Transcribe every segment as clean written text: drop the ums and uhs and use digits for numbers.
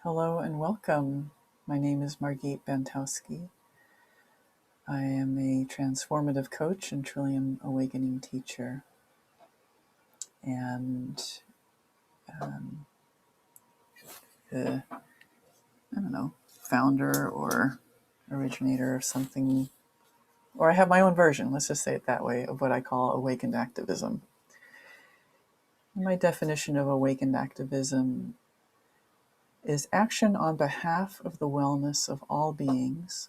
Hello and welcome. My name is Margit Bantowsky. I am a transformative coach and Trillium Awakening teacher, and um, the founder or originator of something, or I have my own version. Let's just say it that way, of what I call awakened activism. And my definition of awakened activism is action on behalf of the wellness of all beings,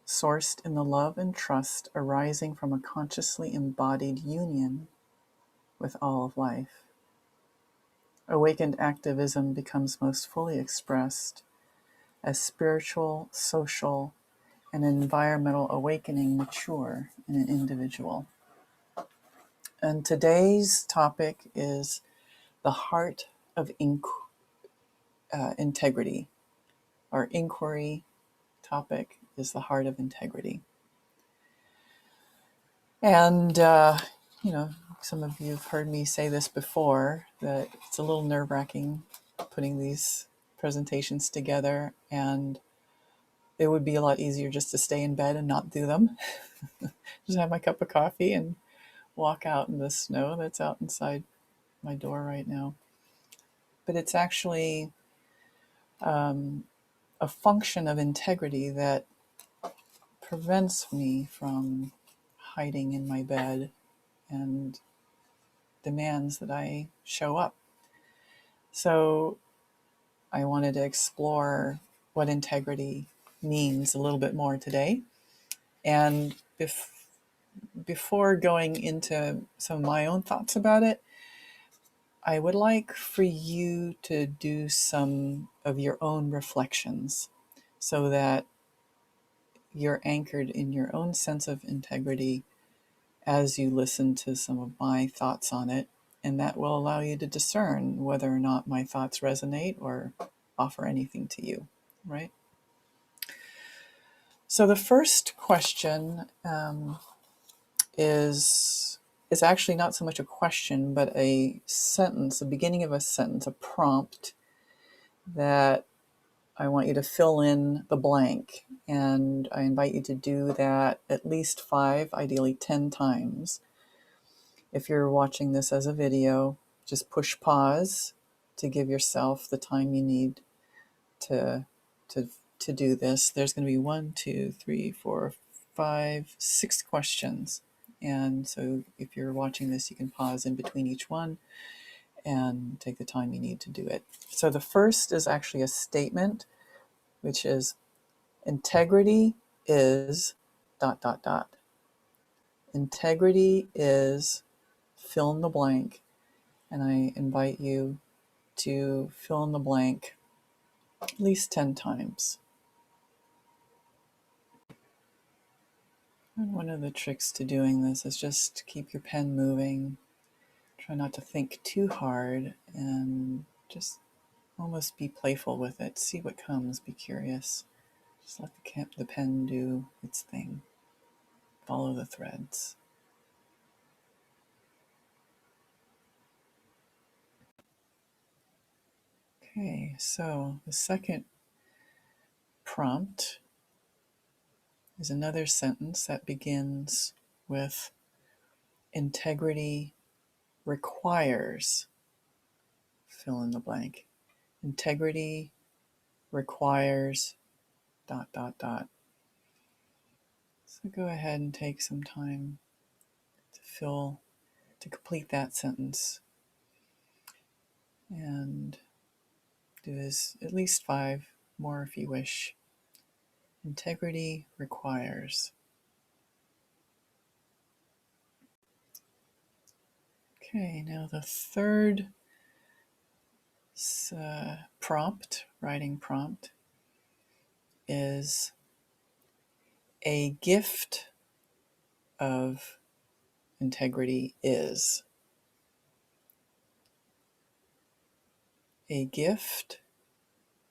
sourced in the love and trust arising from a consciously embodied union with all of life. Awakened activism becomes most fully expressed as spiritual, social, and environmental awakening mature in an individual. And today's topic is the heart of integrity. Our inquiry topic is the heart of integrity. And, some of you have heard me say this before, that it's a little nerve-wracking putting these presentations together, and it would be a lot easier just to stay in bed and not do them. Just have my cup of coffee and walk out in the snow that's out inside my door right now. But it's actually a function of integrity that prevents me from hiding in my bed and demands that I show up. So I wanted to explore what integrity means a little bit more today. And before going into some of my own thoughts about it, I would like for you to do some of your own reflections so that you're anchored in your own sense of integrity as you listen to some of my thoughts on it. And that will allow you to discern whether or not my thoughts resonate or offer anything to you, right? So the first question is actually not so much a question, but a sentence, the beginning of a sentence, a prompt that I want you to fill in the blank. And I invite you to do that at least 5, ideally 10 times. If you're watching this as a video, just push pause to give yourself the time you need to do this. There's going to be 1, 2, 3, 4, 5, 6 questions. And so if you're watching this, you can pause in between each one and take the time you need to do it. So the first is actually a statement, which is integrity is ... Integrity is fill in the blank. And I invite you to fill in the blank at least 10 times. And one of the tricks to doing this is just keep your pen moving. Try not to think too hard and just almost be playful with it. See what comes, be curious. Just let the pen do its thing. Follow the threads. Okay, so the second prompt is another sentence that begins with integrity requires, fill in the blank. Integrity requires ... So go ahead and take some time to complete that sentence, and do this at least 5 more if you wish. Integrity requires. Okay, now the third writing prompt, is a gift of integrity is. A gift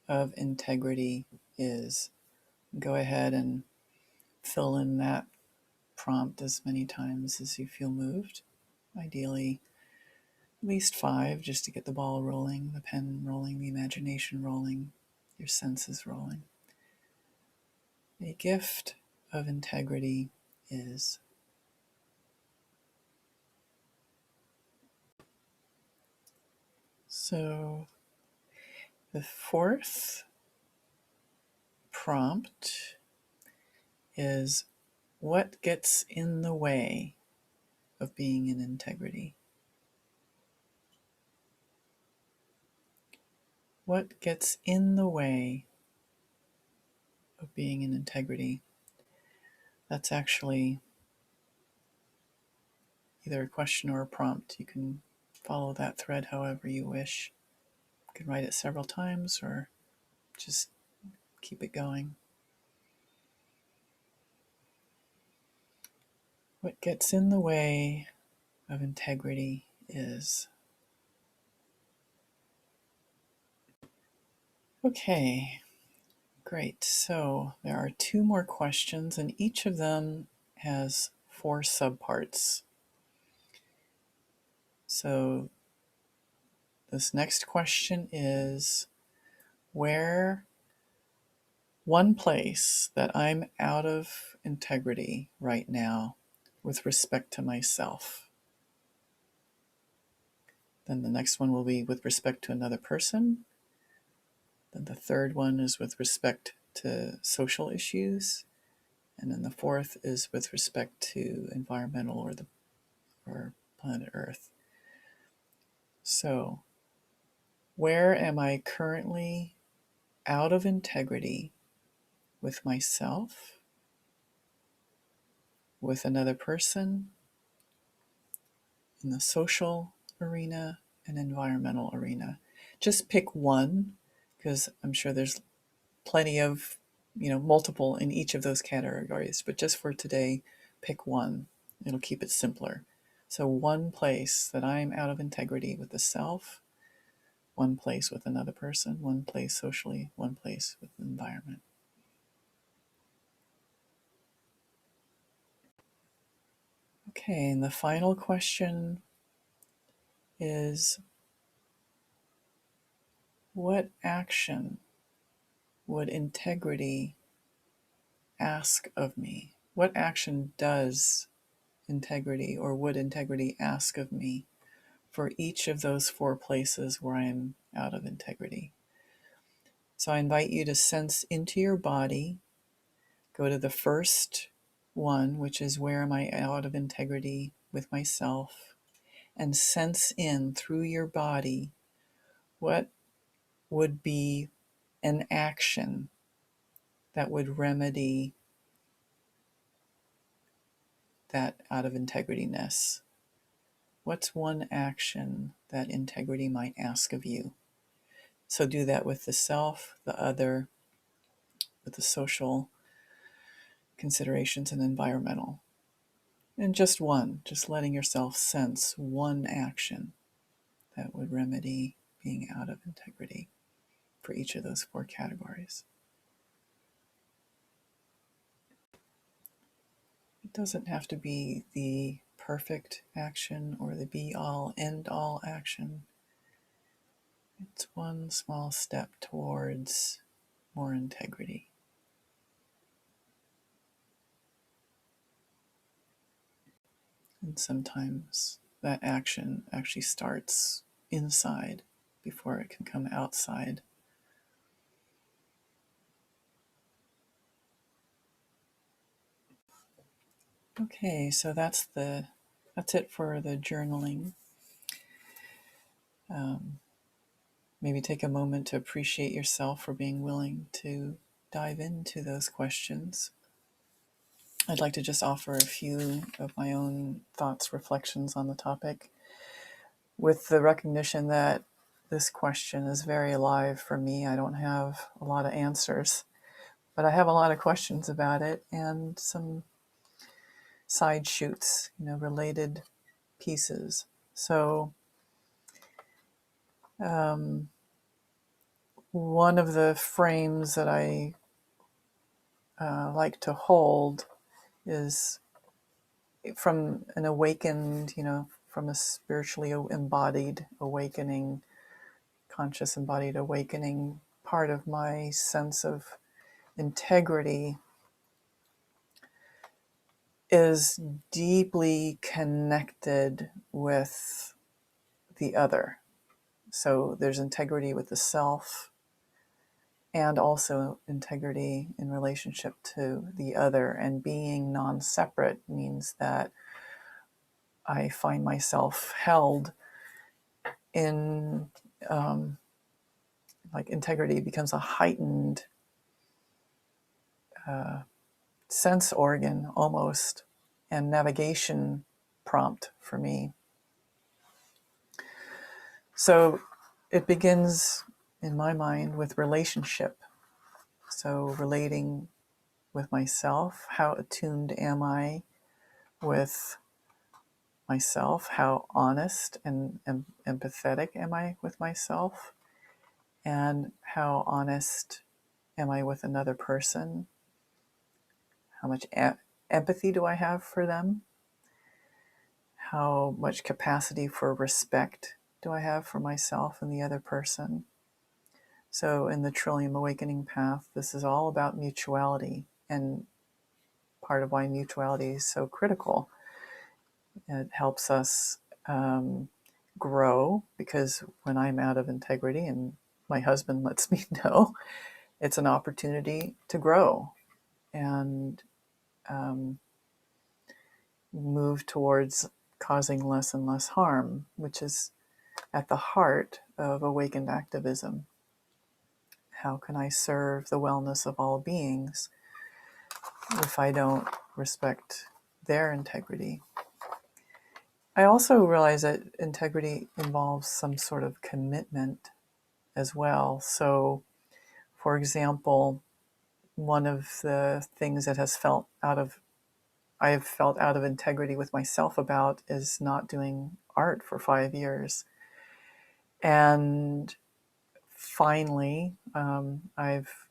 of integrity is. Go ahead and fill in that prompt as many times as you feel moved. Ideally, at least 5, just to get the ball rolling, the pen rolling, the imagination rolling. your senses rolling. A gift of integrity is. So the fourth prompt is, what gets in the way of being in integrity? What gets in the way of being in integrity? That's actually either a question or a prompt. You can follow that thread however you wish. You can write it several times or just keep it going. What gets in the way of integrity is. Okay, great. So there are two more questions, and each of them has 4 subparts. So this next question is, where one place that I'm out of integrity right now with respect to myself. Then the next one will be with respect to another person. Then the third one is with respect to social issues. And then the fourth is with respect to environmental or planet Earth. So, where am I currently out of integrity with myself, with another person, in the social arena and environmental arena? Just pick one, because I'm sure there's plenty of, multiple in each of those categories. But just for today, pick one. It'll keep it simpler. So one place that I'm out of integrity with the self, one place with another person, one place socially, one place with the environment. Okay, and the final question is, what action would integrity ask of me? What action does integrity or would integrity ask of me for each of those 4 places where I'm out of integrity? So I invite you to sense into your body, go to the first one, which is, where am I out of integrity with myself, and sense in through your body what would be an action that would remedy that out of integrityness. What's one action that integrity might ask of you? So do that with the self, the other, with the social considerations, and environmental. And just one, just letting yourself sense one action that would remedy being out of integrity for each of those 4 categories. It doesn't have to be the perfect action or the be all, end all action. It's one small step towards more integrity. And sometimes that action actually starts inside before it can come outside. Okay, so that's it for the journaling. Maybe take a moment to appreciate yourself for being willing to dive into those questions. I'd like to just offer a few of my own thoughts, reflections on the topic, with the recognition that this question is very alive for me. I don't have a lot of answers, but I have a lot of questions about it and some side shoots, related pieces. So one of the frames that I like to hold is from an awakened, from a spiritually embodied awakening, conscious embodied awakening part of my sense of integrity is deeply connected with the other. So there's integrity with the self and also integrity in relationship to the other. And being non-separate means that I find myself held in, like, integrity becomes a heightened sense organ almost, and navigation prompt for me. So it begins, in my mind, with relationship. So relating with myself, how attuned am I with myself? How honest and empathetic am I with myself? And how honest am I with another person? How much empathy do I have for them? How much capacity for respect do I have for myself and the other person? So in the Trillium Awakening path, this is all about mutuality, and part of why mutuality is so critical. It helps us grow, because when I'm out of integrity, and my husband lets me know, it's an opportunity to grow and move towards causing less and less harm, which is at the heart of awakened activism. How can I serve the wellness of all beings if I don't respect their integrity? I also realize that integrity involves some sort of commitment as well. So, for example, one of the things that I have felt out of integrity with myself about is not doing art for 5 years. And finally, I've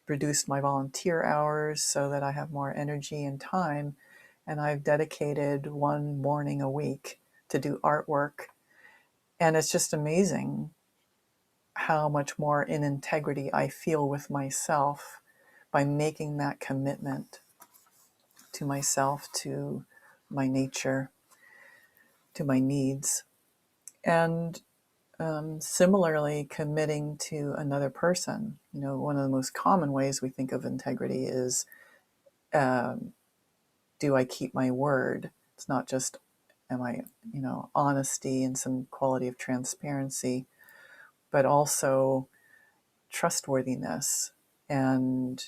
reduced my volunteer hours so that I have more energy and time. And I've dedicated one morning a week to do artwork. And it's just amazing how much more in integrity I feel with myself by making that commitment to myself, to my nature, to my needs. And similarly, committing to another person. You know, one of the most common ways we think of integrity is, do I keep my word? It's not just, am I, honesty and some quality of transparency, but also trustworthiness, and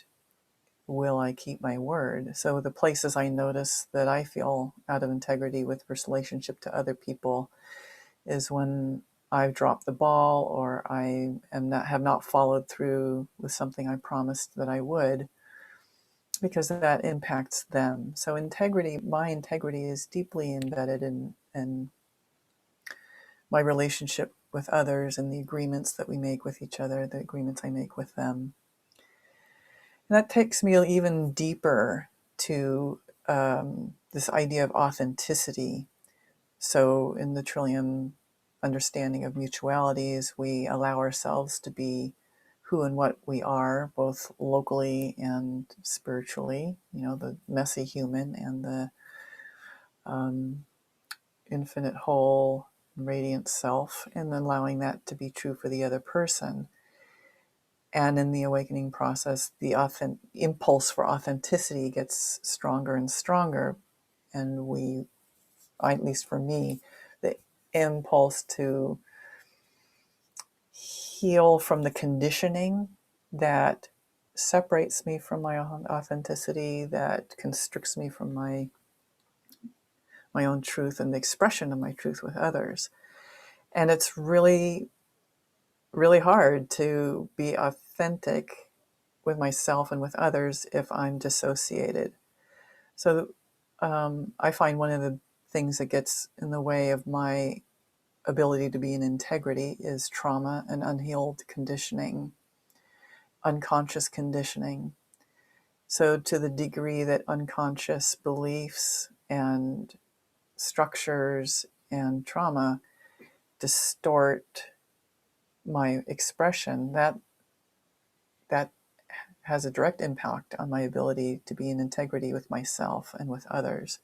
will I keep my word? So the places I notice that I feel out of integrity with relationship to other people is when I've dropped the ball, or have not followed through with something I promised that I would, because that impacts them. So my integrity is deeply embedded in my relationship with others and the agreements that we make with each other, the agreements I make with them. And that takes me even deeper to this idea of authenticity. So in the Trillium understanding of mutualities, we allow ourselves to be who and what we are, both locally and spiritually, the messy human and the infinite whole radiant self, and then allowing that to be true for the other person. And in the awakening process, the impulse for authenticity gets stronger and stronger. And at least for me, the impulse to heal from the conditioning that separates me from my own authenticity, that constricts me from my own truth and the expression of my truth with others. And it's really, really hard to be authentic with myself and with others if I'm dissociated. So I find one of the things that gets in the way of my ability to be in integrity is trauma and unhealed conditioning, unconscious conditioning. So to the degree that unconscious beliefs and structures and trauma distort my expression, that that has a direct impact on my ability to be in integrity with myself and with others.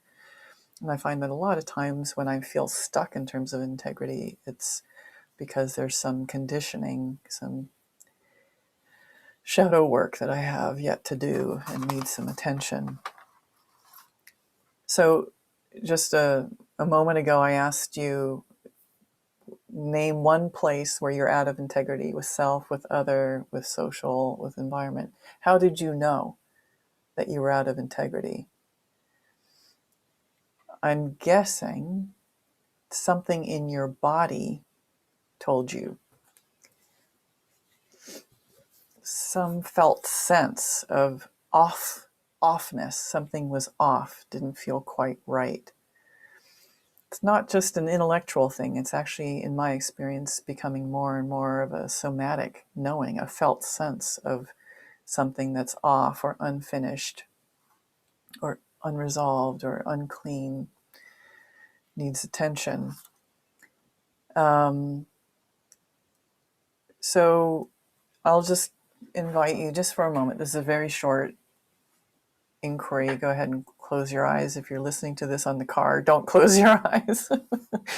And I find that a lot of times when I feel stuck in terms of integrity, it's because there's some conditioning, some shadow work that I have yet to do and needs some attention. So just a moment ago, I asked you, name one place where you're out of integrity with self, with other, with social, with environment. How did you know that you were out of integrity? I'm guessing something in your body told you. Some felt sense of offness. Something was off, didn't feel quite right. It's not just an intellectual thing. It's actually, in my experience, becoming more and more of a somatic knowing, a felt sense of something that's off or unfinished or unresolved or unclean, needs attention. So I'll just invite you just for a moment. This is a very short inquiry. Go ahead and close your eyes. If you're listening to this on the car, don't close your eyes.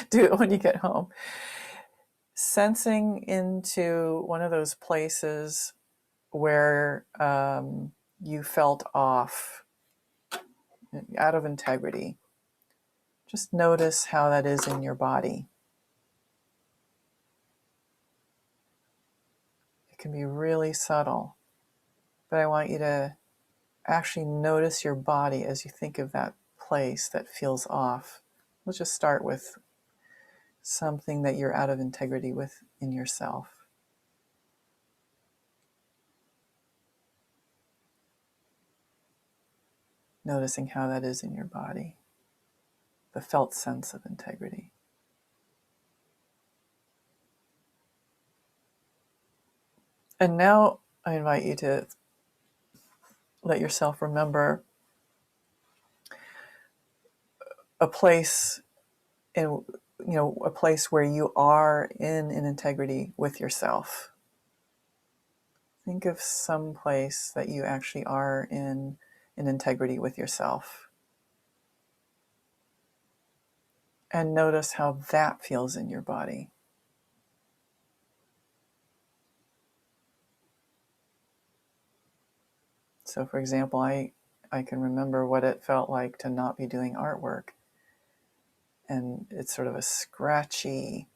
Do it when you get home. Sensing into one of those places where you felt off, out of integrity. Just notice how that is in your body. It can be really subtle, but I want you to actually notice your body as you think of that place that feels off. Let's just start with something that you're out of integrity with in yourself. Noticing how that is in your body, the felt sense of integrity. And now I invite you to let yourself remember a place a place where you are in integrity with yourself. Think of some place that you actually are in integrity with yourself. And notice how that feels in your body. So for example, I can remember what it felt like to not be doing artwork. And it's sort of a scratchy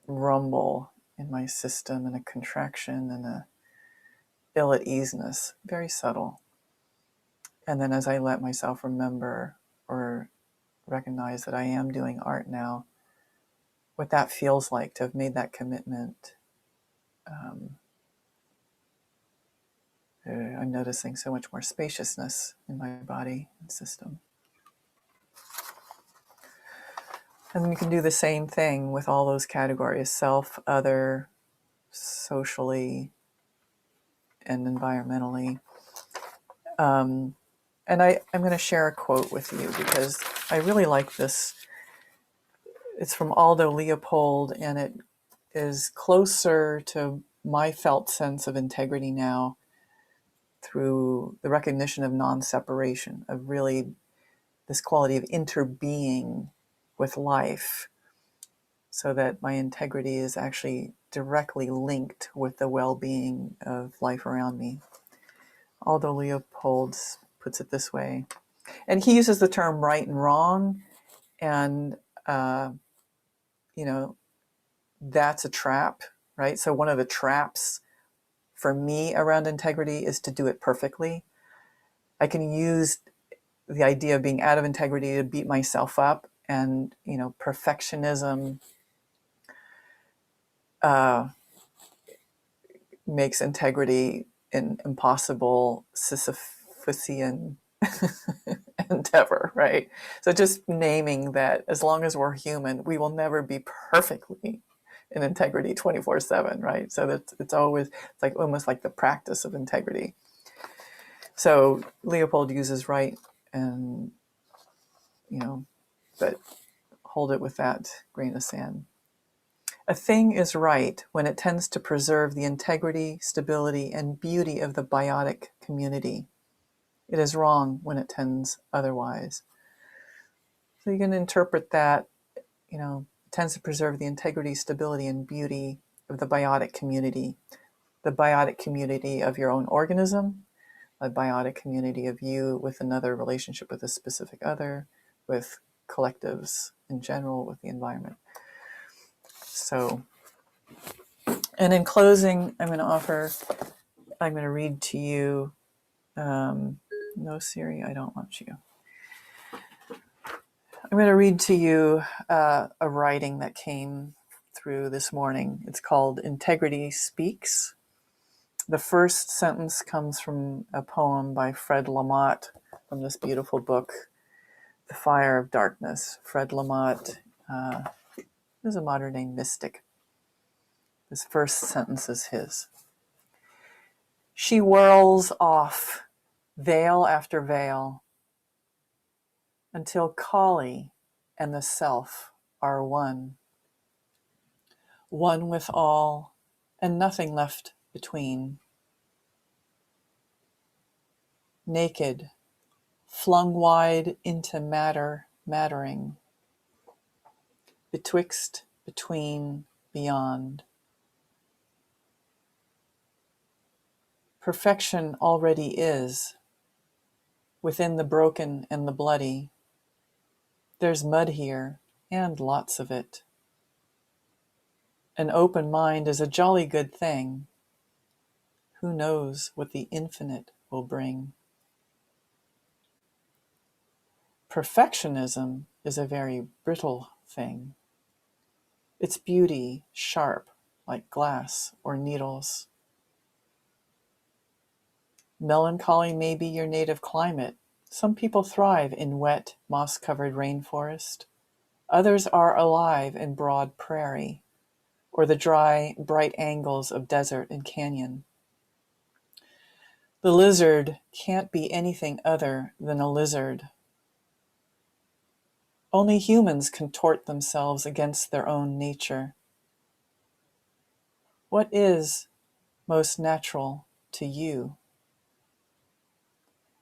rumble in my system and a contraction and a ill-at-easeness, very subtle. And then as I let myself remember or recognize that I am doing art now, what that feels like to have made that commitment. I'm noticing so much more spaciousness in my body and system. And then you can do the same thing with all those categories: self, other, socially, and environmentally. And I'm going to share a quote with you because I really like this. It's from Aldo Leopold, and it is closer to my felt sense of integrity now through the recognition of non-separation, of really this quality of interbeing with life, so that my integrity is actually directly linked with the well-being of life around me. Aldo Leopold puts it this way, and he uses the term right and wrong, and that's a trap, right? So one of the traps for me around integrity is to do it perfectly. I can use the idea of being out of integrity to beat myself up, and perfectionism makes integrity an impossible Sisyphean endeavor, right? So just naming that as long as we're human, we will never be perfectly in integrity 24/7, right? So that's it's like almost like the practice of integrity. So Leopold uses right, and but hold it with that grain of sand. A thing is right when it tends to preserve the integrity, stability, and beauty of the biotic community. It is wrong when it tends otherwise. So you can interpret that, tends to preserve the integrity, stability, and beauty of the biotic community of your own organism, a biotic community of you with another relationship with a specific other, with collectives in general, with the environment. So, and in closing, I'm going to read to you, no, Siri, I don't want you. I'm going to read to you a writing that came through this morning. It's called Integrity Speaks. The first sentence comes from a poem by Fred Lamott from this beautiful book, The Fire of Darkness. Fred Lamott is a modern-day mystic. This first sentence is his. She whirls off, veil after veil, until Kali and the self are one. One with all, and nothing left between. Naked, flung wide into mattering, betwixt, between, beyond. Perfection already is, within the broken and the bloody. There's mud here, and lots of it. An open mind is a jolly good thing. Who knows what the infinite will bring? Perfectionism is a very brittle thing. Its beauty sharp like glass or needles. Melancholy may be your native climate. Some people thrive in wet, moss-covered rainforest. Others are alive in broad prairie, or the dry, bright angles of desert and canyon. The lizard can't be anything other than a lizard. Only humans contort themselves against their own nature. What is most natural to you?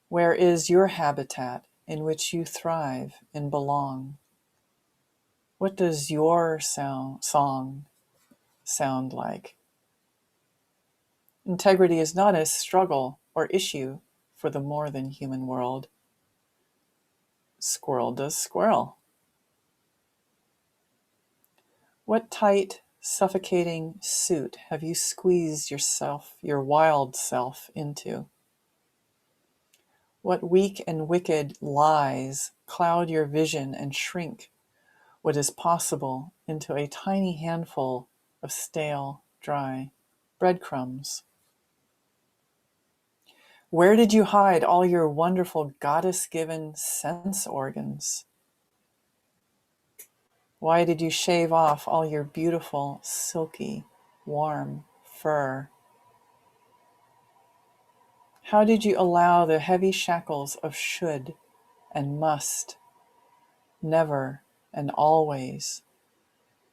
Where is your habitat in which you thrive and belong? What does your song sound like? Integrity is not a struggle or issue for the more than human world. Squirrel does squirrel. What tight, suffocating suit have you squeezed yourself, your wild self, into? What weak and wicked lies cloud your vision and shrink what is possible into a tiny handful of stale, dry breadcrumbs? Where did you hide all your wonderful goddess-given sense organs? Why did you shave off all your beautiful, silky, warm fur? How did you allow the heavy shackles of should and must, never and always,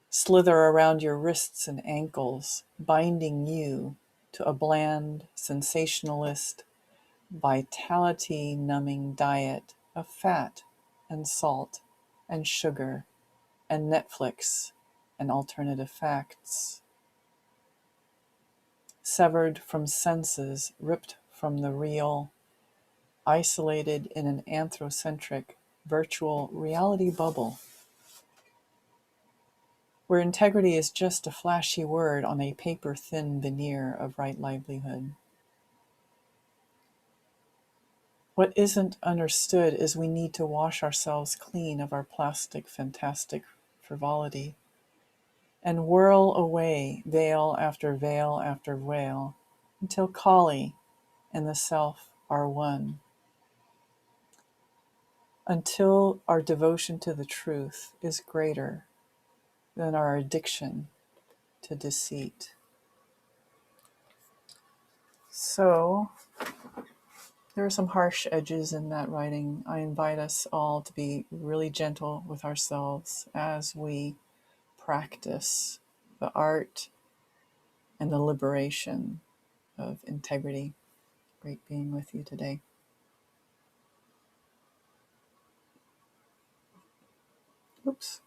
slither around your wrists and ankles, binding you to a bland, sensationalist, vitality-numbing diet of fat and salt and sugar and Netflix and alternative facts? Severed from senses, ripped from the real, isolated in an anthrocentric virtual reality bubble, where integrity is just a flashy word on a paper-thin veneer of right livelihood. What isn't understood is we need to wash ourselves clean of our plastic, fantastic frivolity and whirl away veil after veil after veil until Kali and the self are one. Until our devotion to the truth is greater than our addiction to deceit. So, there are some harsh edges in that writing. I invite us all to be really gentle with ourselves as we practice the art and the liberation of integrity. Great being with you today. Oops.